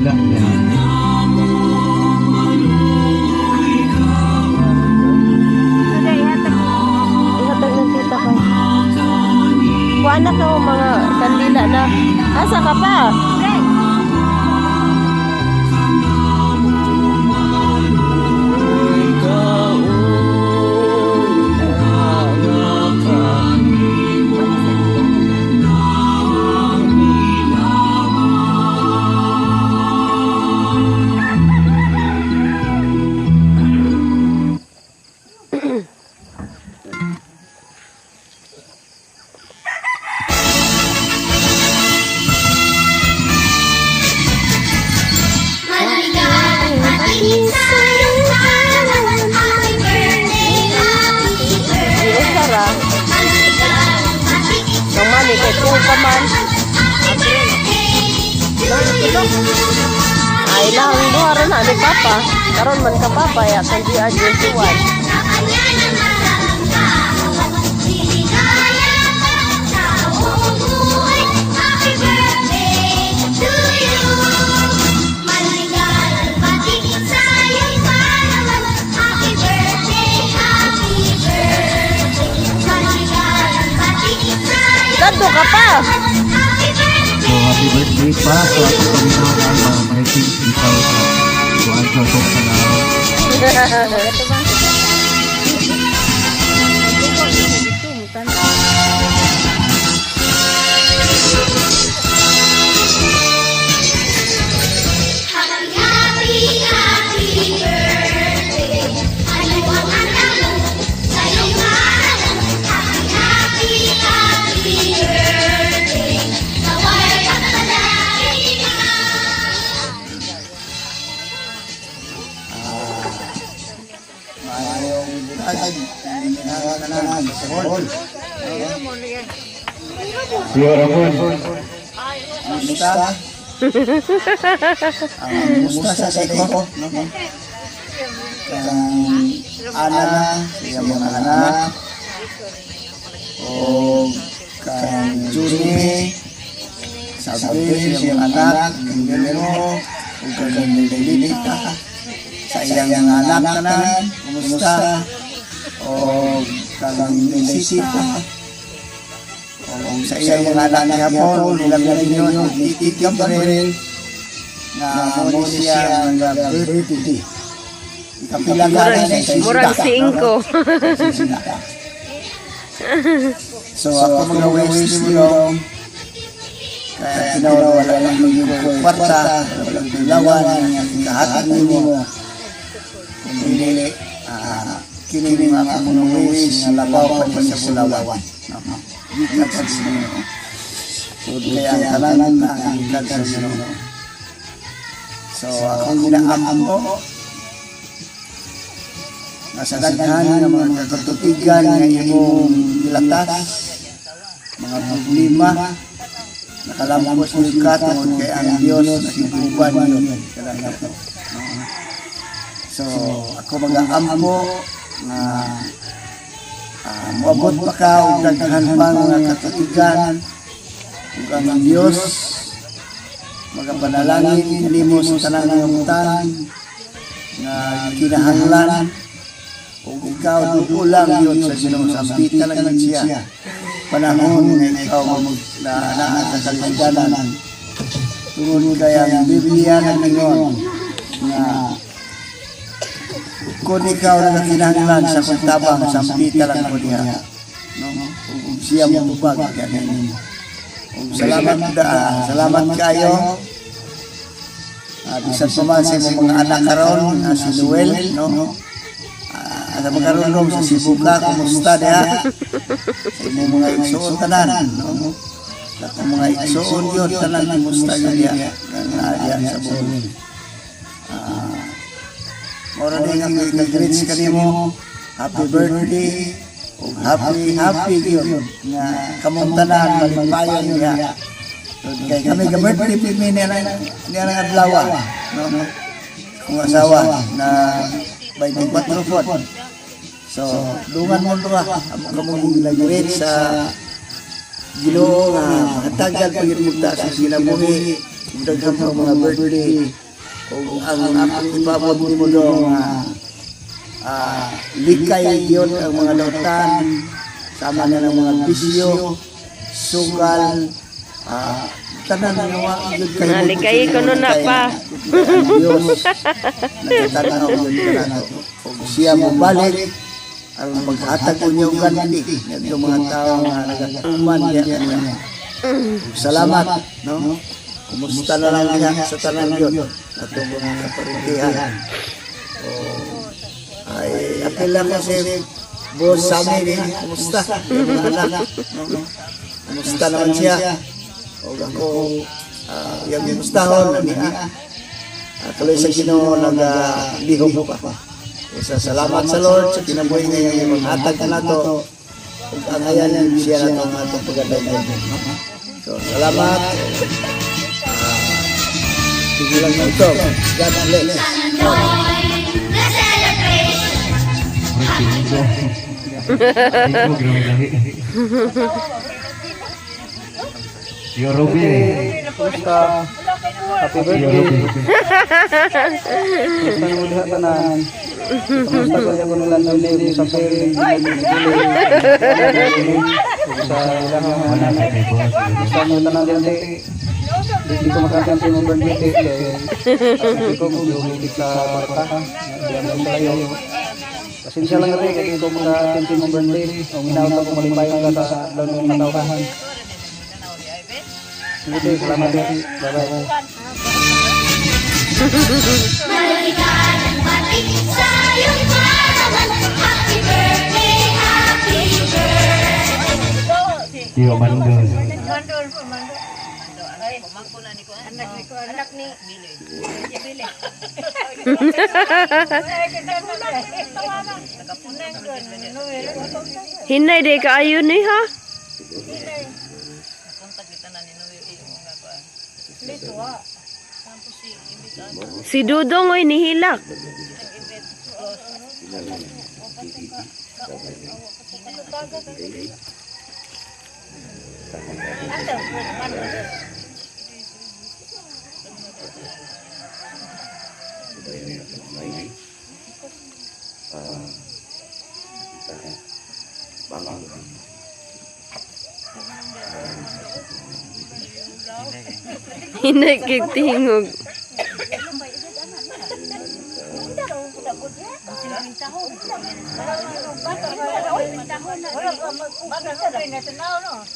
Kandila niya. Ihatag ng tita ko. Kuha na ka mga kandila na. Asa ka pa? Naman kay kung paman. Ay lang duha na ni papa. Karon man ka papa ya kan dia 21. Ganto ka pa. So happy birthday pa sa pagkaminaw ang mariting ikaw sa tuwan ko sa lao. Siya Ramon. Musta? Musta sa seko? Kang ana, siya mga anak. O kang Juni, sabi siya mga anak, ganyan mo, o kang Lilita. Sa iyang mga anak tanan, kumusta? O kang Lisita. O sa iyang mga anak niya po, nilang galing yun, itikam pa rin na mo siya ng birthday. Ikapilang Murag 5. So ako mga wish mo yung kaya pinawala lang yung kwarta, walang tulawan, kahatag mo. Kung hindi, kini mga mga wish na labaw pa sa bulawan. Kaya ang kalanan na ang kagano. So akong ginaam mo, nasa daghan ng mga katutigan ng imong nilatas, mga problema, nakalambos ng katong kay ang Diyos na sinuban yun. So ako mag-aampo na muabot pa ka o daghan pa mga katutigan ug ang Diyos magapanalangin nimo sa tanang ngamutan nga kinahanglan ug ikaw duulang yun sa Ginoo sa hospital lang siya panahon nga ikaw naa sa kaligdanan tungod kay ang Biblia ngayon nga kung ikaw na kinahanglan sa kuntabang sa hospital lang ko diha no ug siya mo tubag kanin salamat kayo. Bisan pa man sa mga anak karon si Noel, no? Ada magkaroon sa Cebu ka, kumusta diha? Sa mga igsoon tanan, no? Sa mga igsoon yun tanan kumusta yun diha? Diha sa buong. Mora din ang nag-greets kanimo. Happy birthday. O happy yun nga kamong tanan malimpayon niya. Kay kami ga birthday pimi niya ang adlaw no kung asawa na 24 fod. So dungan mo to kamong gilagret sa Ginoo nga matagal pagit mugta sa sinabuhi daghang mga birthday o ang akong ipabot nimo dong likay yun ang mga lautan sama na ng mga bisyo sugal tanan nga yun kayo Nalikay ko nun na pa. Diyos nagtatanaw yun ka na kung siya mo balik ang maghatag ko niyo ganti ng mga tao nga nagatuman niya salamat no kumusta na lang niya sa tanan yun atong mga kaparintihan ay apel lang kasi boss sa amin kumusta yung anak kumusta naman siya o ako yung gustahon tuloy sa Ginoo naglihok pa salamat sa Lord sa kinabuhi niya yung maghatag na nato ug ang ayan siya na itong atong pagkadayon so salamat sige lang ito God bless Yo Robin. Kumusta? Happy birthday. Kumusta na muli tanan? Kumusta ko yung nulan ulit sa peri? Sa ilang mga nanay. Kumusta mo tanan din? Hindi ko makakain sa mong birthday. Hindi ko bumitik sa barta. Diyan mo tayo. Pasensya lang natin kasi ito mga tintin mong birthday. Kung inauto ko malipayon ka sa doon ng mataukahan. Sige, selamat ya. Bye-bye. Maligalang matik sa iyong kaarawan. Happy birthday, happy birthday. Yo Mandol. Anak ni Bili. Hinay de kaayo ni ha. Si Dudong oy nihilak. Hinay kitingog.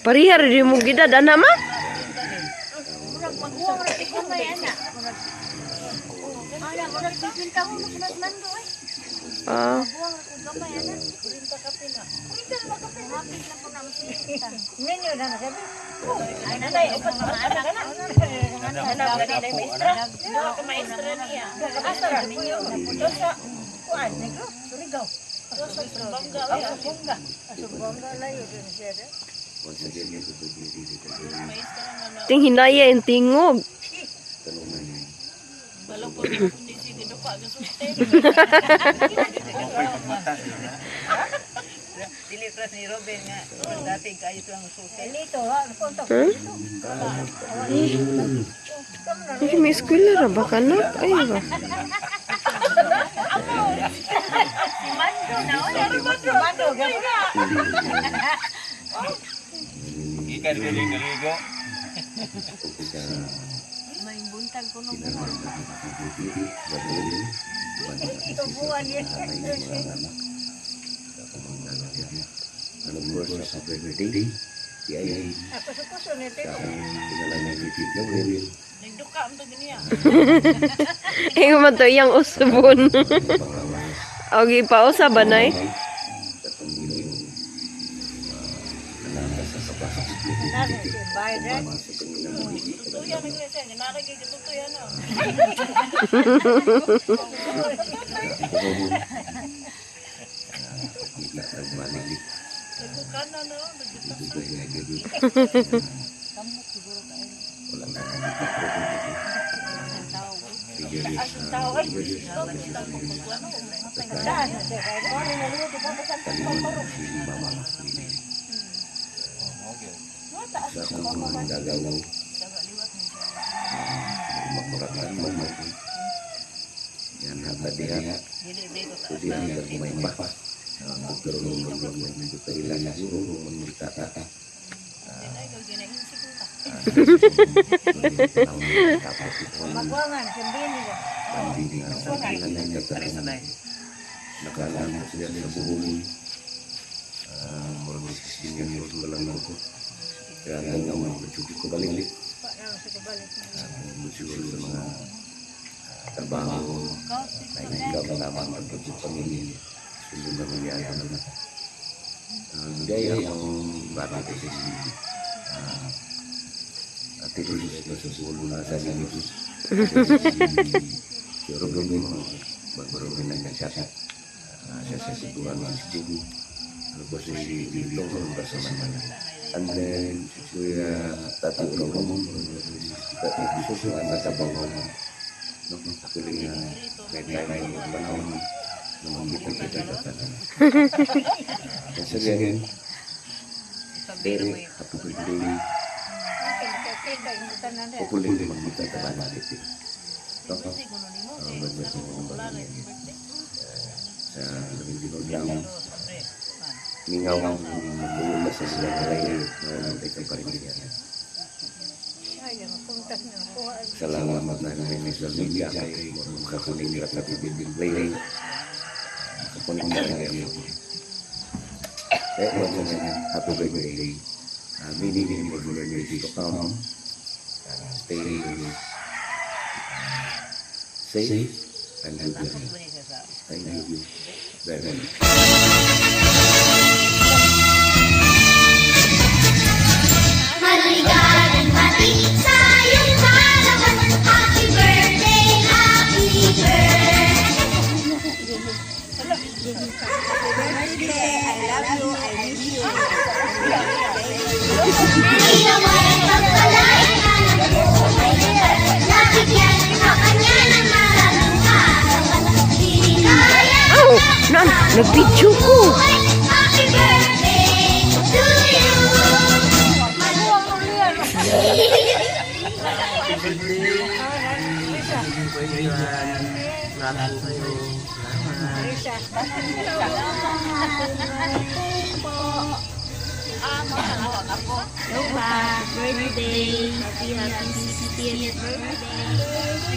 Parihar di mo gidad ana ma? Ah. Ting hinaya yung tingog. Dilipras ni Robin nga dati kayo lang susi. Hindi may eskwela ra ba kanak? Ay ba? Ikan galing-galigo. Ay man to yang usbon. Okay pa usa ba nay? magmurakan mo. Yan ang tadihan. Pwede ang nagumay pa. Magkaroon ng mga minuto ilan na siguro magmurita ka. Magwangan, sabihin nila. Hindi nga sa kailan na katanungan. Nakalaan mo sila sa buhong. Marami sisingin mo sa lang ako. Kaya nga magpapagod ko balik. Siguro sa mga trabaho na ikaw na naman magpapagod sa pamilya. Siguro na mangyari naman. Gaya ang bata ko sa ate ko sa susulo na sa ganito. Siguro gawin mo. Bago rin ang nagsasat. Siya sa situan ng Cebu. Ano ba si Dito ang kasama na. And then, si Kuya Tati Ulo mo. Tati Ulo siya ang natabang mo. Tuloy na may time ng panahon na magkita-kita katanan. Kasi ganyan, Derek, happy birthday. Pupuling din magkita katanan natin. Tapos, budget mo ng bagay. Sa labing dinodang mingaw ang magulong sa sila na rin na nantay kang parindihan. Salamat na ng social media kay makakuling hirap na bibig play. Kapunin na rin yan. Kaya mo happy birthday. Meaning more birthday to come. Stay safe and good luck. Thank you very much. Maligayang bati sa iyong kaarawan. Happy birthday, happy birthday. Hindi naman pagpalain ka ng buhay. Nabigyan ka kanya ng maraming kaarawan. Hinihaya Aw! Nag-video ko! happy birthday to you. Birthday! Happy 60th birthday!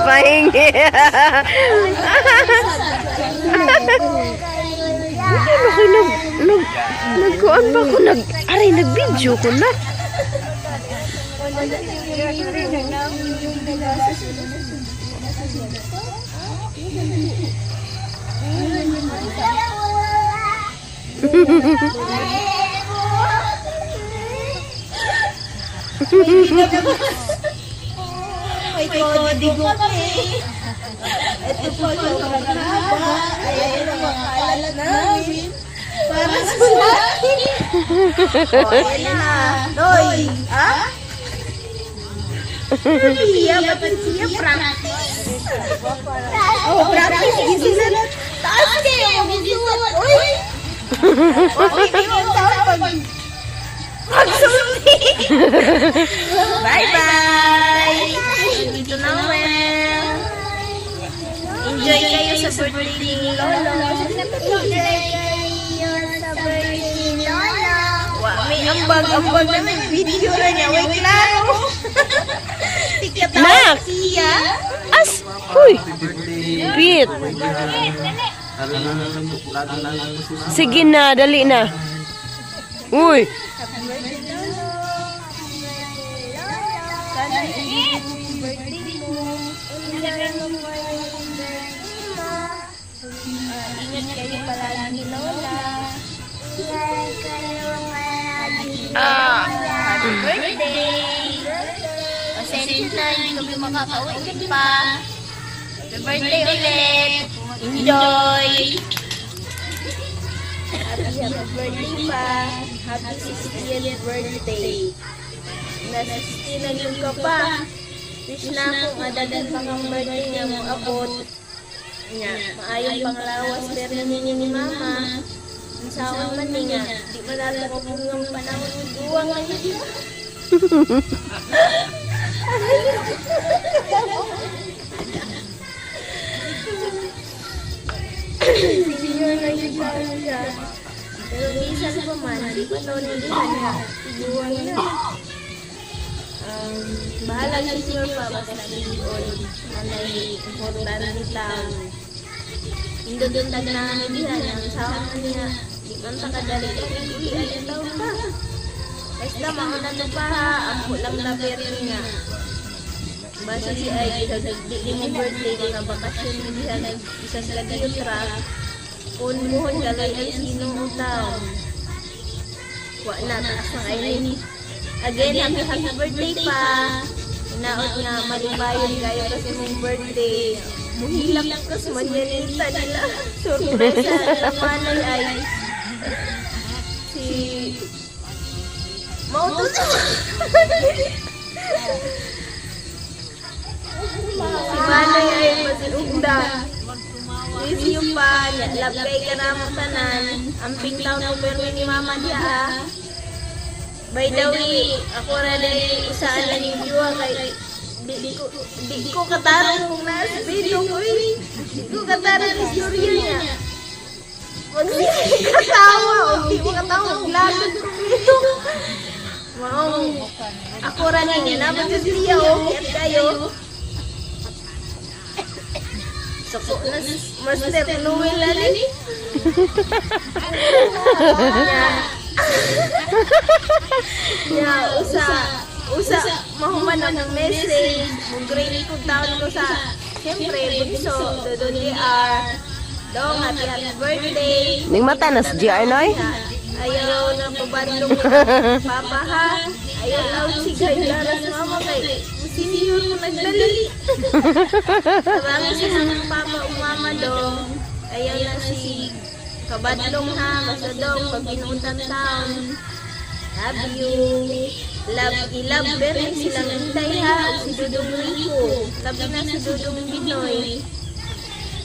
Pahingi. Nagkuhan pa ko, aray, nag-video ko na. May kodi ko kami. Ito po yung pagkakaba. Ayan ang mga kalat namin. Para sa akin. O, ayan na. Noy, ha? Siya, ba't siya practice? Oh, practice. Gisulat. Taas kayo. Gisulat. Uy! Okay, di mo taon pag... Magsulti! Bye-bye! Dito na, well. Enjoy kayo sa birthday ni Lolo. Enjoy kayo sa birthday ni Lolo. May ambag-ambag na may video na niya. Wait, klaro. Tikat na siya. As! Huy! Beat! Sige na, dali na. Uy! Sana birthday mo. Ingat kayo palagi ni Lola. Ingat kayo palagi ni Lola. Happy birthday! Pasensya na, hindi kami makakauwi pa. Happy birthday ulit! Enjoy! Happy birthday pa. Happy 60th birthday. Nasa 60 na yun ka pa. Wish na ako madagan pa kang birthday nga mo abot. Nga, maayong panglawas pero ninyo ni mama. Ang saon man ni nga, di malala ko kung ang panahon ng duwang ngayon. Senior na yung siya. Pero minsan pa man, di pa daw nilihan niya. Duwang na. Bahala si senior pa, basta nag-ion. Manay, importante lang. Hindi doon tag na nilihan. Ang saon niya, di man takadali. Uli, ayun daw pa. Basta mauna na pa ha, ampo lang na pero nga. Basta si ay, di mo birthday, mga bakasyon mo diha na isa sa lagi tra. Kung muhon galay ay sinong utaw. Wa na, taas na kainin. Again, happy birthday pa. Inaot nga, malibayon kayo kasi mong birthday. Muhilak ka sa manyanita nila. Surpresa, namanay ay si Mauto na! Si Manay ay masinugda. Isyo pa, labkay ka na tanan. Amping taon ng permi ni Mama diya. By the way, ako na dahil usaan na ni Diwa kay di ko katarong kung nasa video ko eh. Di ko katarong istorya niya. Huwag siya katawa o di mo katawa. Lagod ko dito. Wow. Ako rin niya. Naman sa siya o. Kaya kayo. Soko na Master Noel na ni. Ya, usa mahuman ng message. Mag-grade ko down ko sa siyempre, bunso, doon ni R. Dong, happy birthday. Ning mata na si GR Noy. Ayaw na pabandong papa ha. Ayaw daw si Gay Laras mama kay senior mo nagdali. Marami sa ng papa o mama dong. Ayaw na si kabadlong ha. Basta dong pag pinutan taon. Love you. I-love pero silang hintay ha. O si Dudong Rico. Labi na si Dudong Binoy.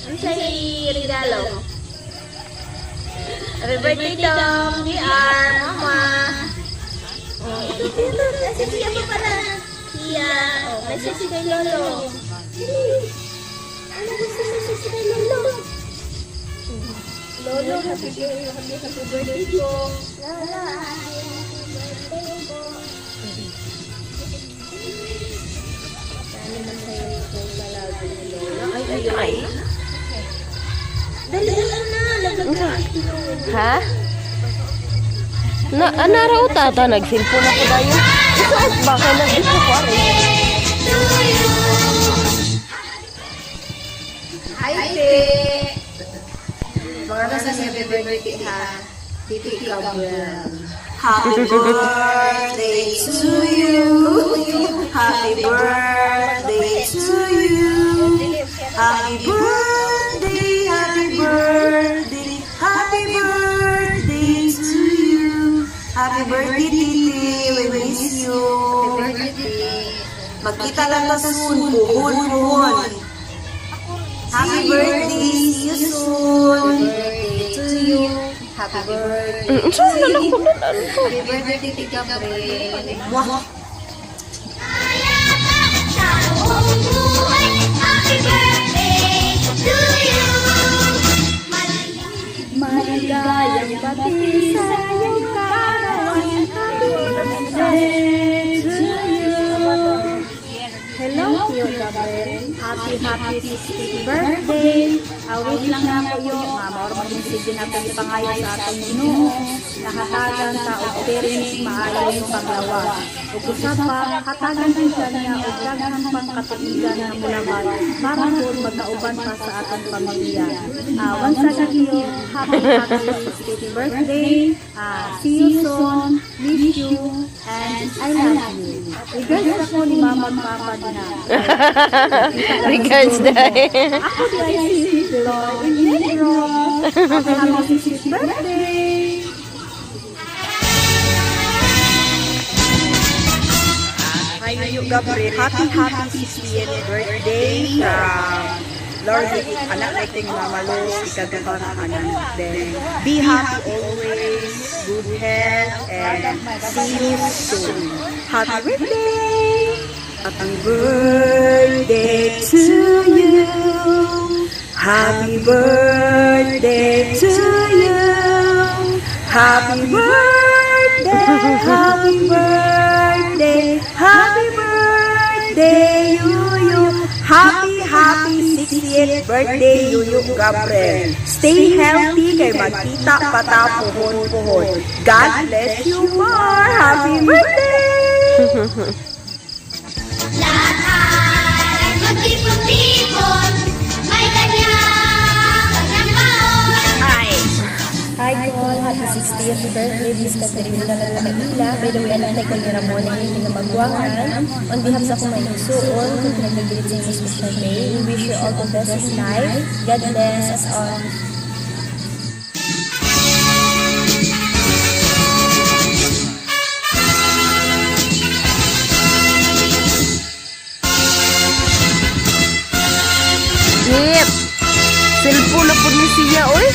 Ang sa'y regalo. Happy birthday dong, DR, Mama. Oh, ito. Kasi siya pa pala. Siya. Oh, message kay Lolo. Ano gusto message kay Lolo? Lolo, happy birthday po. Lolo, happy birthday po. Sana naman sa'yo po palagi ni Lolo. Ay, ayun. Dali na, Ha? Anaraw tata, nag-cellphone ako dayo. Isaot ba kayo nag-ito ko rin? Hi, Te! Baka nasa happy birthday ha. Titi Gabriel. Happy birthday to you. Happy birthday to you. Happy birthday, happy birthday, happy birthday to you. Happy birthday, Titi. We miss you. Magkita lang na soon. Puhon. Happy birthday, see you soon. To you. Happy birthday. Happy birthday, Titi Gabriel. Wah. Happy birthday to you. maligayang bati sa iyong kaarawan. Happy birthday to you. Hello, Tio Gabriel. Happy 60th birthday. Awit lang na po yun. Mauro mag-insigin natin pangayon sa ating Ginoo. Nahatagan sa operinis maayon yung paglawas. O kusap pa, hatagan din siya niya o daghan pang katuigan na mulaban para po magkauban pa sa atong pamilya. Once again, Tio, happy 60th birthday. See you soon. Miss you. And I love you. Regards ako ni Mama at Papa na. Regards dahil. Ako di ay si Lord in Negro. Happy 60th birthday! Hi, Gabriel. Happy 60th birthday from Lord, anak nating Mama Luz, ikaduha na anak. Then, be happy always, good health, and see you soon. Happy birthday! Happy birthday to you. Happy birthday to you. Happy birthday, happy birthday, happy birthday, you. Happy 60th birthday, Yuyu Gabriel. Stay healthy kay magkita pata puhon-puhon. God bless you more. Happy birthday! Lahat magtipon-tipon, may kanyang baon. Hi Col, happy 60th birthday, Miss Catherine Dala Manila. By the way, anak ko ni Ramon ay hindi na magwangan. On behalf sa kumay suon, kung nag-greet sa inyo special day, we wish you all the best in life. God bless us all. Nip! Cellphone na po ni siya, oy!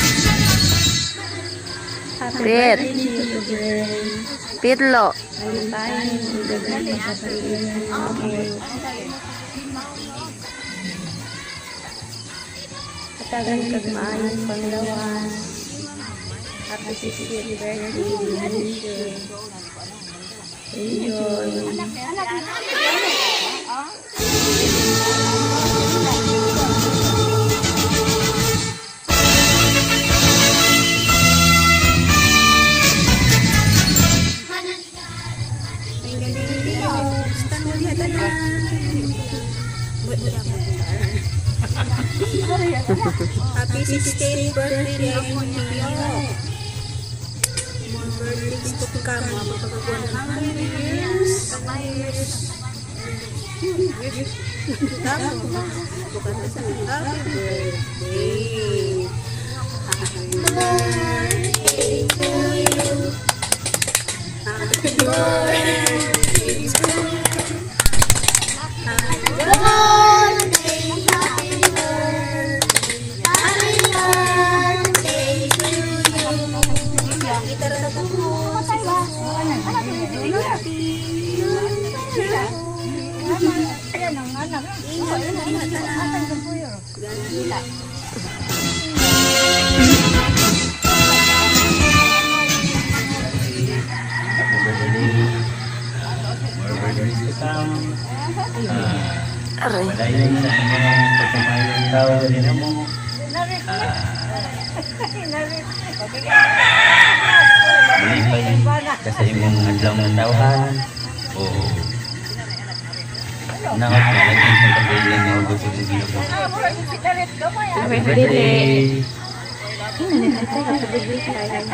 Pit. Pitlo. Katagan kagmaan panglawan. Happy 60th birthday. Enjoy. Happy 60th birthday, Leo. More birthdays to come. Mapapag-100 years. Bukan sa happy birthday. Happy birthday to you. Happy birthday to you. Happy birthday, happy birthday, happy birthday to you. Kita rasa tunggu. Padayon sa inyong pagkamayang tao din mo. Malipay kasi imong adlaw ng tawhan o nakot na lang sa pagkabilang ng gusto ng Ginoo. Happy birthday! Happy birthday to Gabriel.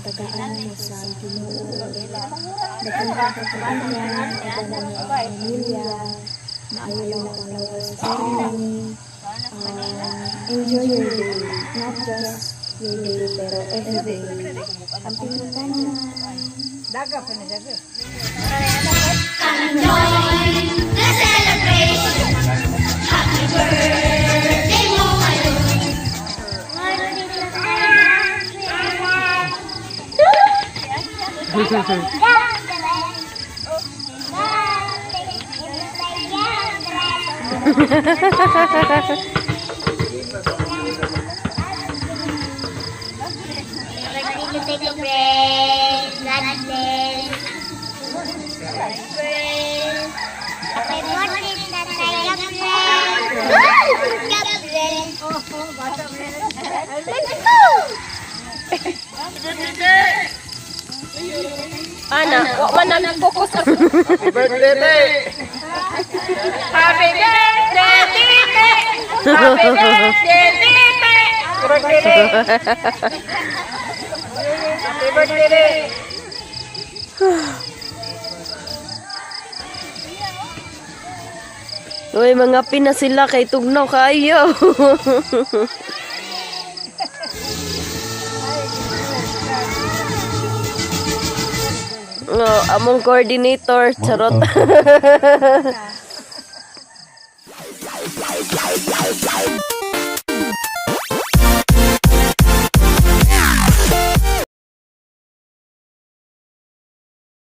Tagaan mo sa Ginoo. Nagkakapagpapalan, ibanan ng pamilya, maayaw ng panglawa sa ceremony. Enjoy your day, not just your day, pero every day. Ang pinuntanan. Come join the celebration. Happy birthday mo ngayon. Take a break. God bless. Happy birthday, Tatay Gabriel. Gabriel. Let's go. Ana, wag man nang focus sa Happy birthday, te! Happy birthday, Tite! Happy birthday, Tite! Happy birthday! Uy, mga pina sila kay tugnaw kayo. Oh, among coordinator, charot.